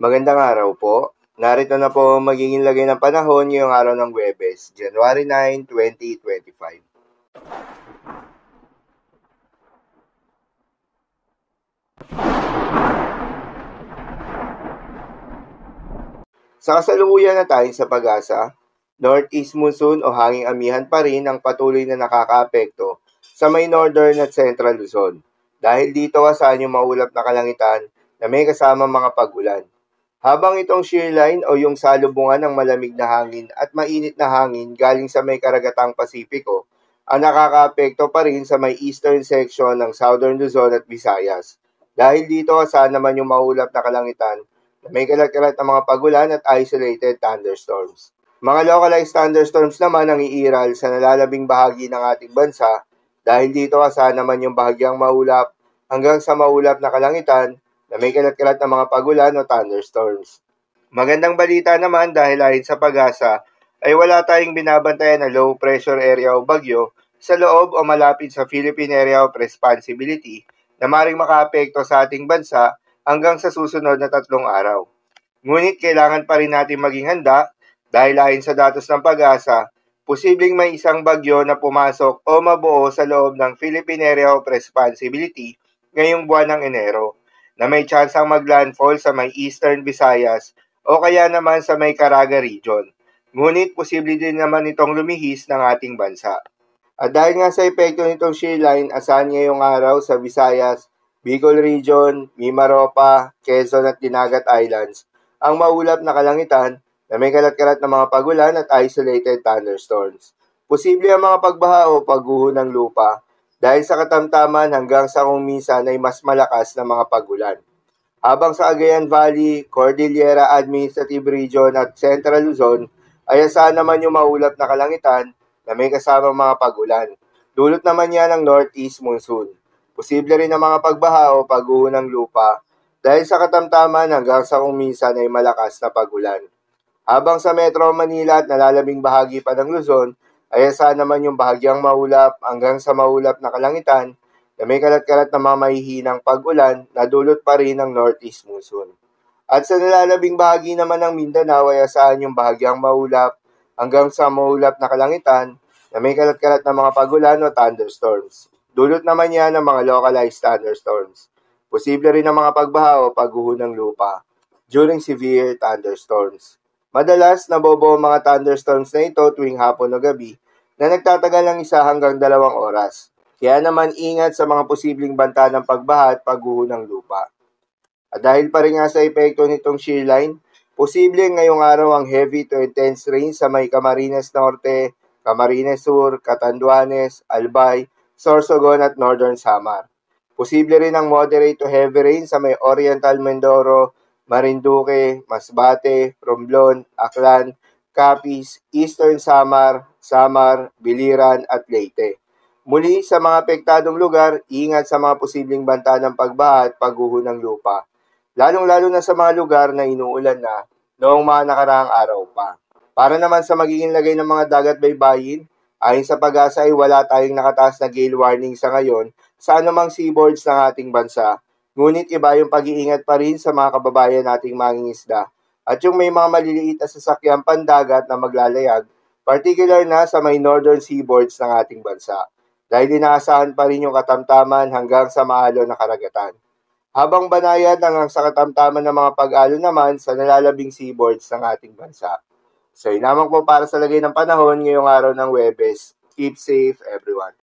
Magandang araw po. Narito na po ang magiging lagay ng panahon ngayong araw ng Huwebes, January 9, 2025. Sa kasalukuyan na tayo sa pag-asa, Northeast monsoon o hanging amihan pa rin ang patuloy na nakakaapekto sa may Northern at Central Luzon. Dahil dito asahan yung maulap na kalangitan na may kasama mga pag-ulan. Habang itong shear line o yung salubungan ng malamig na hangin at mainit na hangin galing sa may karagatang Pasipiko, ang nakakaapekto pa rin sa may eastern section ng Southern Luzon at Visayas. Dahil dito asahan naman yung maulap na kalangitan na may kalat-kalat na mga pagulan at isolated thunderstorms. Mga localized thunderstorms naman ang iiral sa nalalabing bahagi ng ating bansa dahil dito asahan naman yung bahagyang maulap hanggang sa maulap na kalangitan na may kalat-kalat na mga pagulan o thunderstorms. Magandang balita naman dahil ayon sa pag-asa ay wala tayong binabantayan na low pressure area o bagyo sa loob o malapit sa Philippine Area of Responsibility na maring makaapekto sa ating bansa hanggang sa susunod na 3 araw. Ngunit kailangan pa rin natin maging handa dahil ayon sa datos ng pag-asa, posibleng may isang bagyo na pumasok o mabuo sa loob ng Philippine Area of Responsibility ngayong buwan ng Enero na may tsansang maglandfall sa may Eastern Visayas o kaya naman sa may Caraga region. Ngunit posible din naman itong lumihis ng ating bansa. At dahil nga sa epekto nitong shear line, asahan ngayong araw sa Visayas, Bicol Region, Mimaropa, Quezon at Dinagat Islands ang maulap na kalangitan na may kalat-kalat na mga pagulan at isolated thunderstorms. Posible ang mga pagbaha o pagguho ng lupa dahil sa katamtaman hanggang sa kung minsan ay mas malakas na mga pagulan. Habang sa Cagayan Valley, Cordillera Administrative Region at Central Luzon ay asahan naman yung maulap na kalangitan na may kasamang mga pagulan. Dulot naman yan ng Northeast monsoon. Posible rin ang mga pagbaha o pagguho ng lupa dahil sa katamtaman hanggang sa kung minsan ay malakas na pagulan. Habang sa Metro Manila at nalalabing bahagi pa ng Luzon, ay asahan naman yung bahagyang maulap hanggang sa maulap na kalangitan na may kalat-kalat na mga mahihinang pag-ulan na dulot pa rin ng Northeast monsoon. At sa nalalabing bahagi naman ng Mindanao ay asahan yung bahagyang maulap hanggang sa maulap na kalangitan na may kalat-kalat na mga pagulan o thunderstorms. Dulot naman yan ng mga localized thunderstorms. Posible rin ang mga pagbaha o pagguho ng lupa during severe thunderstorms. Madalas nabobo ang mga thunderstorms na ito tuwing hapon o gabi na nagtatagal ng 1 hanggang 2 oras. Kaya naman ingat sa mga posibleng banta ng pagbaha at pagguho ng lupa. At dahil pa rin nga sa epekto nitong shear line, posible ngayong araw ang heavy to intense rain sa may Camarines Norte, Camarines Sur, Catanduanes, Albay, Sorsogon at Northern Samar. Posible rin ang moderate to heavy rain sa may Oriental Mindoro, Marinduque, Masbate, Romblon, Aklan, Capiz, Eastern Samar, Biliran at Leyte. Muli sa mga apektadong lugar, ingat sa mga posibleng banta ng pagbaha at pagguho ng lupa. Lalong-lalo na sa mga lugar na inuulan na noong mga nakaraang araw pa. Para naman sa magiging lagay ng mga dagat baybayin, ayon sa pag-asa ay wala tayong nakataas na gale warning sa ngayon sa anumang seaboards ng ating bansa. Ngunit iba yung pag-iingat pa rin sa mga kababayan nating mangingisda at yung may mga maliliit na sasakyang pandagat na maglalayag, particular na sa may northern seaboards ng ating bansa. Dahil inaasahan pa rin yung katamtaman hanggang sa maalo na karagatan. Habang banayad hanggang sa katamtaman ng mga pag-alo naman sa nalalabing seaboards ng ating bansa. So yun lamang po para sa lagay ng panahon ngayong araw ng Huwebes. Keep safe everyone.